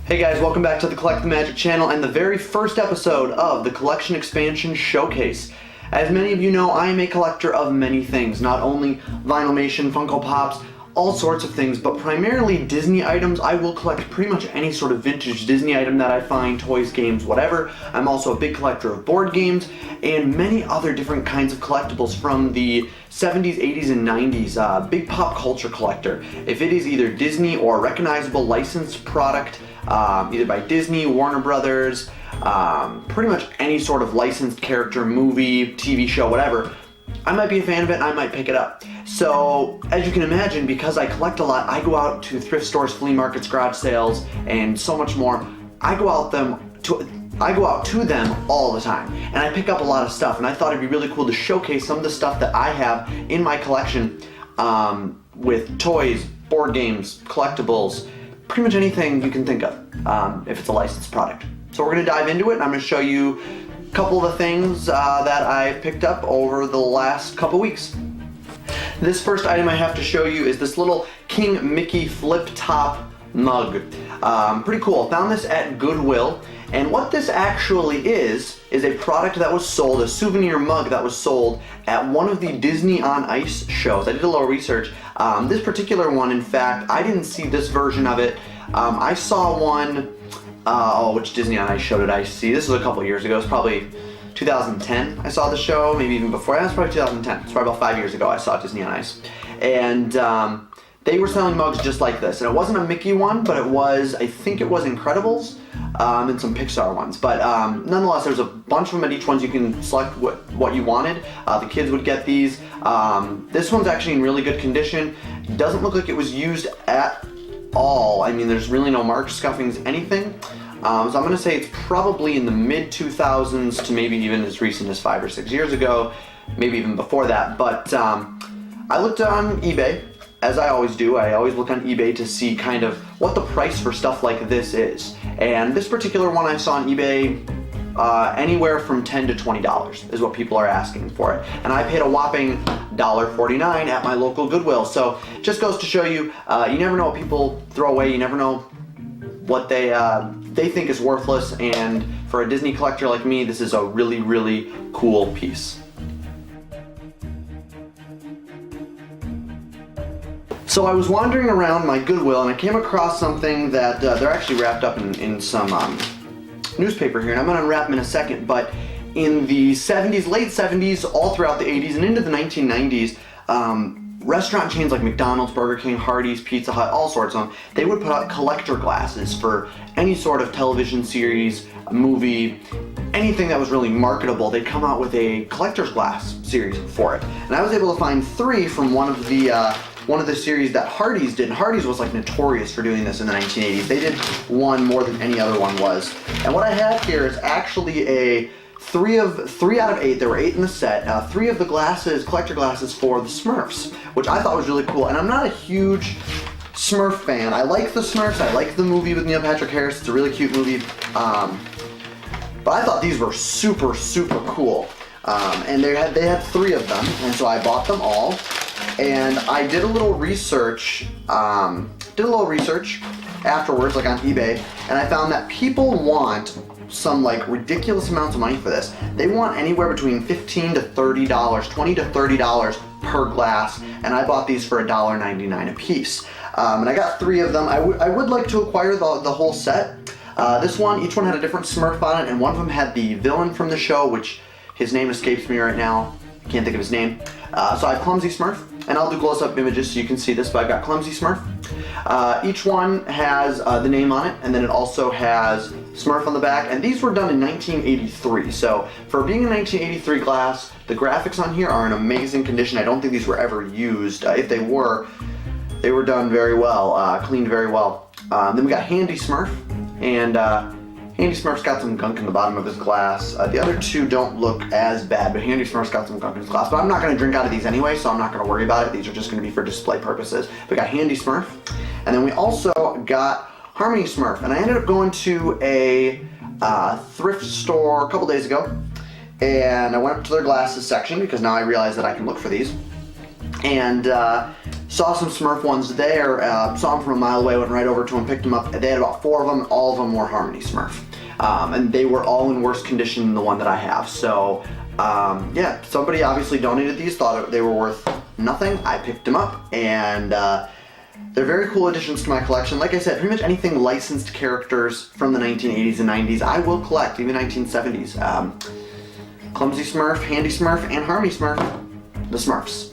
Hey guys, welcome back to the Collect the Magic channel and the very first episode of the Collection Expansion Showcase. As many of you know, I am a collector of many things, not only Vinylmation, Funko Pops, all sorts of things, but primarily Disney items. I will collect pretty much any sort of vintage Disney item that I find, toys, games, whatever. I'm also a big collector of board games and many other different kinds of collectibles from the 70s, 80s, and 90s. Big pop culture collector. If it is either Disney or a recognizable licensed product, either by Disney, Warner Brothers, pretty much any sort of licensed character, movie, TV show, whatever, I might be a fan of it and I might pick it up. So, as you can imagine, because I collect a lot, I go out to thrift stores, flea markets, garage sales, and so much more. I go out to them all the time, and I pick up a lot of stuff, and I thought it'd be really cool to showcase some of the stuff that I have in my collection, with toys, board games, collectibles, pretty much anything you can think of, if it's a licensed product. So we're going to dive into it, and I'm going to show you a couple of the things that I've picked up over the last couple weeks. This first item I have to show you is this little King Mickey flip top mug. Pretty cool. Found this at Goodwill, and what this actually is a product that was sold, a souvenir mug that was sold at one of the Disney on Ice shows. I did a little research. This particular one, in fact, I didn't see this version of it. I saw one, which Disney on Ice show did I see? This was a couple years ago. It's probably 2010 I saw the show, maybe even before. That's probably 2010. It's probably about 5 years ago I saw Disney on Ice. And they were selling mugs just like this. And it wasn't a Mickey one, but it was, I think it was Incredibles, and some Pixar ones. But nonetheless, there's a bunch of them at each one. You can select what you wanted. The kids would get these. This one's actually in really good condition. It doesn't look like it was used at all. I mean, there's really no marks, scuffings, anything. So I'm going to say it's probably in the mid-2000s to maybe even as recent as 5 or 6 years ago, maybe even before that. But I looked on eBay, as I always do. I always look on eBay to see kind of what the price for stuff like this is. And this particular one I saw on eBay, anywhere from $10 to $20 is what people are asking for it. And I paid a whopping $1.49 at my local Goodwill. So it just goes to show you, you never know what people throw away. You never know what they think is worthless, and for a Disney collector like me, this is a really, really cool piece. So I was wandering around my Goodwill and I came across something that they're actually wrapped up in some newspaper here, and I'm going to unwrap them in a second, but in the 70s, late 70s, all throughout the 80s and into the 1990s, restaurant chains like McDonald's, Burger King, Hardee's, Pizza Hut, all sorts of them, they would put out collector glasses for any sort of television series, movie, anything that was really marketable. They'd come out with a collector's glass series for it. And I was able to find 3 from one of the series that Hardee's did. And Hardee's was like notorious for doing this in the 1980s. They did one more than any other one was. And what I have here is actually a 3 out of 8, there were 8 in the set, 3 of the glasses, collector glasses for the Smurfs, which I thought was really cool. And I'm not a huge Smurf fan. I like the Smurfs, I like the movie with Neil Patrick Harris, it's a really cute movie. But I thought these were super, super cool. And they had 3 of them, and so I bought them all. And I did a little research, afterwards, like on eBay, and I found that people want some like ridiculous amounts of money for this. They want anywhere between $15 to $30, $20 to $30 per glass, and I bought these for $1.99 a piece. And I got 3 of them. I would like to acquire the whole set. Each one had a different Smurf on it, and one of them had the villain from the show, which his name escapes me right now. I can't think of his name. So I have Clumsy Smurf, and I'll do close-up images so you can see this, but I've got Clumsy Smurf. Each one has the name on it, and then it also has Smurf on the back, and these were done in 1983. So for being a 1983 glass, the graphics on here are in amazing condition. I don't think these were ever used. If they were done very well, cleaned very well. Then we got Handy Smurf, and Handy Smurf's got some gunk in the bottom of his glass. The other 2 don't look as bad, but Handy Smurf's got some gunk in his glass. But I'm not going to drink out of these anyway, so I'm not going to worry about it. These are just going to be for display purposes. We got Handy Smurf, and then we also got Harmony Smurf. And I ended up going to a thrift store a couple days ago, and I went up to their glasses section because now I realize that I can look for these. And Saw some Smurf ones there, saw them from a mile away, went right over to them, picked them up. They had about 4 of them, all of them were Harmony Smurf. And they were all in worse condition than the one that I have. So yeah, somebody obviously donated these, thought they were worth nothing. I picked them up, and they're very cool additions to my collection. Like I said, pretty much anything licensed characters from the 1980s and 90s I will collect, even 1970s. Clumsy Smurf, Handy Smurf, and Harmony Smurf, the Smurfs.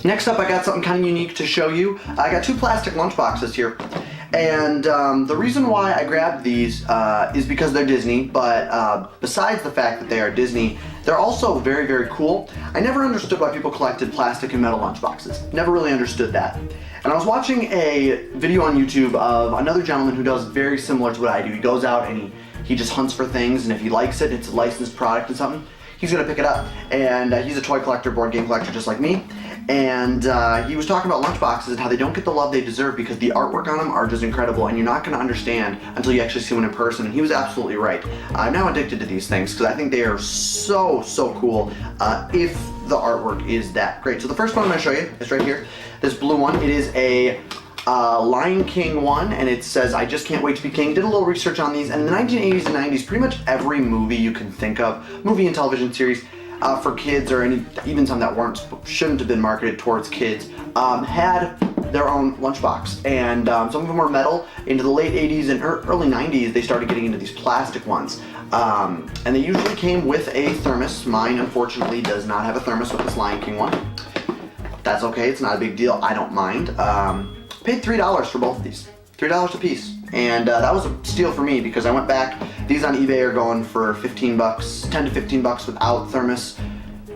Next up, I got something kind of unique to show you. I got 2 plastic lunchboxes here. And the reason why I grabbed these is because they're Disney, but besides the fact that they are Disney, they're also very, very cool. I never understood why people collected plastic and metal lunchboxes. Never really understood that. And I was watching a video on YouTube of another gentleman who does very similar to what I do. He goes out and he just hunts for things, and if he likes it, it's a licensed product and something, he's gonna pick it up. And he's a toy collector, board game collector, just like me. And he was talking about lunchboxes and how they don't get the love they deserve because the artwork on them are just incredible, and you're not going to understand until you actually see one in person. And he was absolutely right. I'm now addicted to these things because I think they are so, so cool if the artwork is that great. So the first one I'm going to show you is right here. This blue one. It is a Lion King one, and it says, "I just can't wait to be king." Did a little research on these, and in the 1980s and 90s, pretty much every movie you can think of, movie and television series, for kids, or even some that shouldn't have been marketed towards kids, had their own lunchbox. And some of them were metal. Into the late 80s and early 90s, they started getting into these plastic ones. And they usually came with a thermos. Mine, unfortunately, does not have a thermos with this Lion King one. That's okay, it's not a big deal, I don't mind. Paid $3 for both of these. $3 a piece. And that was a steal for me because I went back. These on eBay are going for 15 bucks, 10 to 15 bucks without thermos,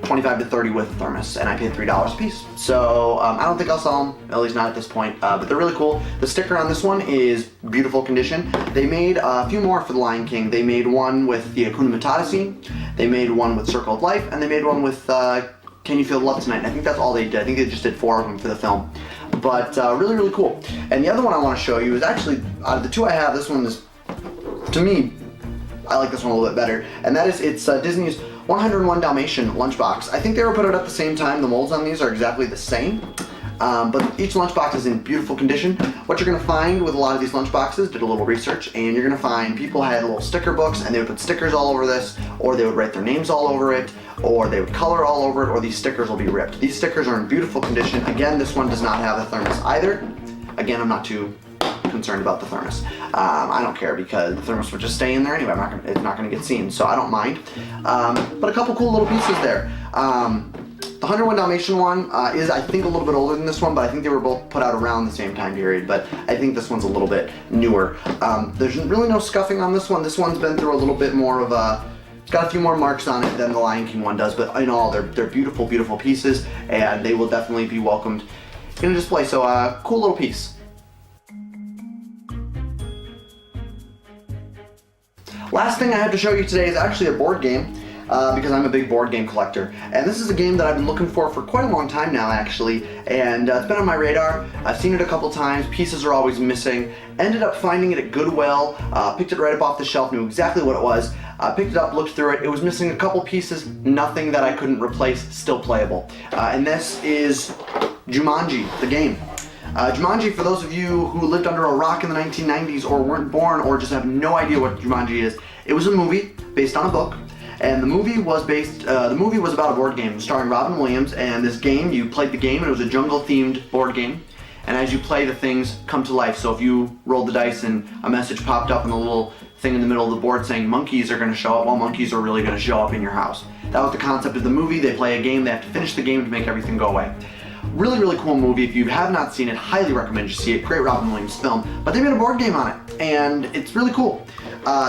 25 to 30 with thermos, and I paid $3 a piece. So I don't think I'll sell them, at least not at this point, but they're really cool. The sticker on this one is beautiful condition. They made a few more for the Lion King. They made one with the Hakuna Matata scene, they made one with Circle of Life, and they made one with Can You Feel the Love Tonight? And I think that's all they did. I think they just did 4 of them for the film. But really, really cool. And the other one I want to show you is actually, out of the 2 I have, this one is, to me, I like this one a little bit better. And that is, it's Disney's 101 Dalmatian lunchbox. I think they were put out at the same time. The molds on these are exactly the same. But each lunchbox is in beautiful condition. What you're going to find with a lot of these lunchboxes, did a little research, and you're going to find people had little sticker books, and they would put stickers all over this, or they would write their names all over it, or they would color all over it, or these stickers will be ripped. These stickers are in beautiful condition. Again, this one does not have a thermos either. Again, I'm not too concerned about the thermos. I don't care because the thermos would just stay in there anyway. It's not going to get seen, so I don't mind. But a couple cool little pieces there. The 101 Dalmatian one is, I think, a little bit older than this one, but I think they were both put out around the same time period, but I think this one's a little bit newer. There's really no scuffing on this one. This one's been through a little bit more of a, it's got a few more marks on it than the Lion King one does, but in all, they're beautiful, beautiful pieces, and they will definitely be welcomed in a display, so cool little piece. Last thing I have to show you today is actually a board game. Because I'm a big board game collector. And this is a game that I've been looking for quite a long time now, actually, and it's been on my radar. I've seen it a couple times, pieces are always missing. Ended up finding it at Goodwill, picked it right up off the shelf, knew exactly what it was, picked it up, looked through it. It was missing a couple pieces, nothing that I couldn't replace, still playable. And this is Jumanji, the game. Jumanji, for those of you who lived under a rock in the 1990s or weren't born or just have no idea what Jumanji is, it was a movie based on a book. And the movie was about a board game starring Robin Williams, and this game, you played the game, and it was a jungle-themed board game. And as you play, the things come to life. So if you rolled the dice and a message popped up in the little thing in the middle of the board saying monkeys are going to show up, well, monkeys are really going to show up in your house. That was the concept of the movie. They play a game, they have to finish the game to make everything go away. Really, really cool movie. If you have not seen it, highly recommend you see it. Great Robin Williams film. But they made a board game on it, and it's really cool.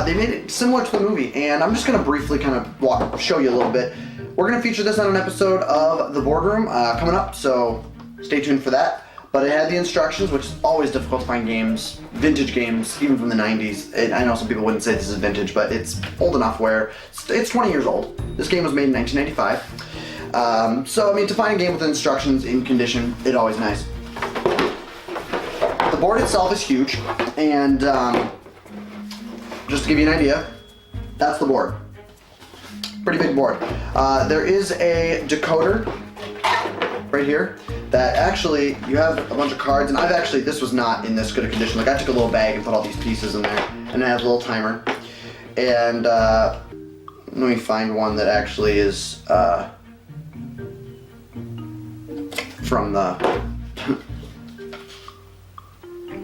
They made it similar to the movie, and I'm just going to briefly kind of show you a little bit. We're going to feature this on an episode of The Boardroom coming up, so stay tuned for that. But it had the instructions, which is always difficult to find games, vintage games, even from the 90s. And I know some people wouldn't say this is vintage, but it's old enough where it's 20 years old. This game was made in 1995. So, I mean, to find a game with instructions in condition, it's always nice. The board itself is huge, and just to give you an idea, that's the board. pretty big board. There is a decoder right here that actually, you have a bunch of cards, and this was not in this good a condition. Like, I took a little bag and put all these pieces in there, and it has a little timer. And let me find one that actually is from the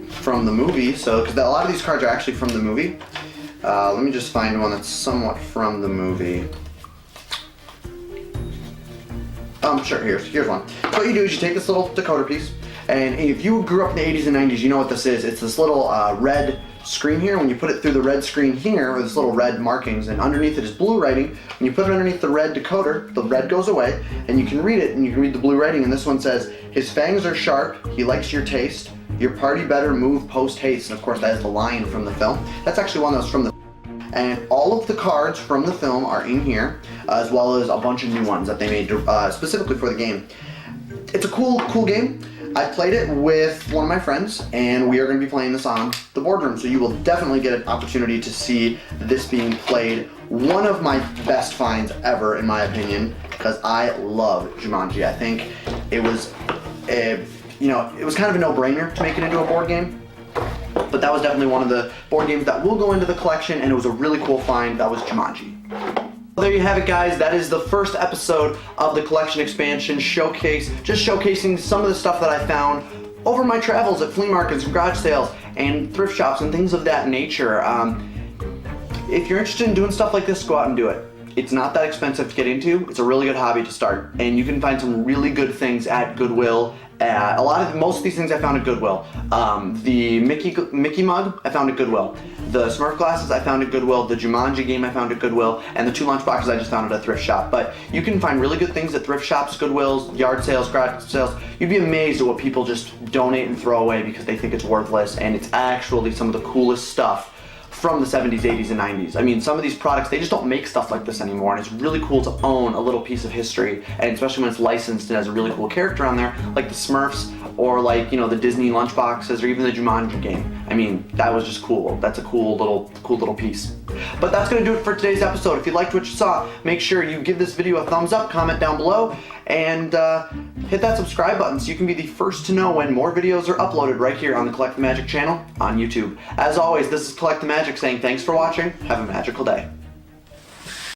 from the movie. So, because a lot of these cards are actually from the movie. Let me just find one that's somewhat from the movie. Sure, here's one. So what you do is you take this little decoder piece, and if you grew up in the 80s and 90s, you know what this is. It's this little red screen here. When you put it through the red screen here, with this little red markings, and underneath it is blue writing. When you put it underneath the red decoder, the red goes away, and you can read it, and you can read the blue writing, and this one says, "His fangs are sharp, he likes your taste, your party better move post haste." And of course that is the line from the film. That's actually one that was from the and all of the cards from the film are in here, as well as a bunch of new ones that they made specifically for the game. It's a cool game. I played it with one of my friends, and we are going to be playing this on the boardroom, so you will definitely get an opportunity to see this being played. One of my best finds ever, in my opinion, because I love Jumanji. I think it was, it was kind of a no-brainer to make it into a board game. But that was definitely one of the board games that will go into the collection, and it was a really cool find. That was Jumanji. Well, there you have it, guys. That is the first episode of the collection expansion showcase, just showcasing some of the stuff that I found over my travels at flea markets and garage sales and thrift shops and things of that nature. If you're interested in doing stuff like this, go out and do it. It's not that expensive to get into. It's a really good hobby to start, and you can find some really good things at Goodwill. Most of these things I found at Goodwill. The Mickey mug I found at Goodwill. The Smurf glasses I found at Goodwill. The Jumanji game I found at Goodwill, and the 2 Lunchboxes I just found at a thrift shop. But you can find really good things at thrift shops, Goodwills, yard sales, garage sales. You'd be amazed at what people just donate and throw away because they think it's worthless, and it's actually some of the coolest stuff from the 70s, 80s, and 90s. I mean, some of these products, they just don't make stuff like this anymore, and it's really cool to own a little piece of history, and especially when it's licensed and has a really cool character on there, like the Smurfs, or like, the Disney Lunchboxes, or even the Jumanji game. I mean, that was just cool. That's a cool little piece. But that's gonna do it for today's episode. If you liked what you saw, make sure you give this video a thumbs up, comment down below, and hit that subscribe button so you can be the first to know when more videos are uploaded right here on the Collect the Magic channel on YouTube. As always, this is Collect the Magic saying thanks for watching. Have a magical day.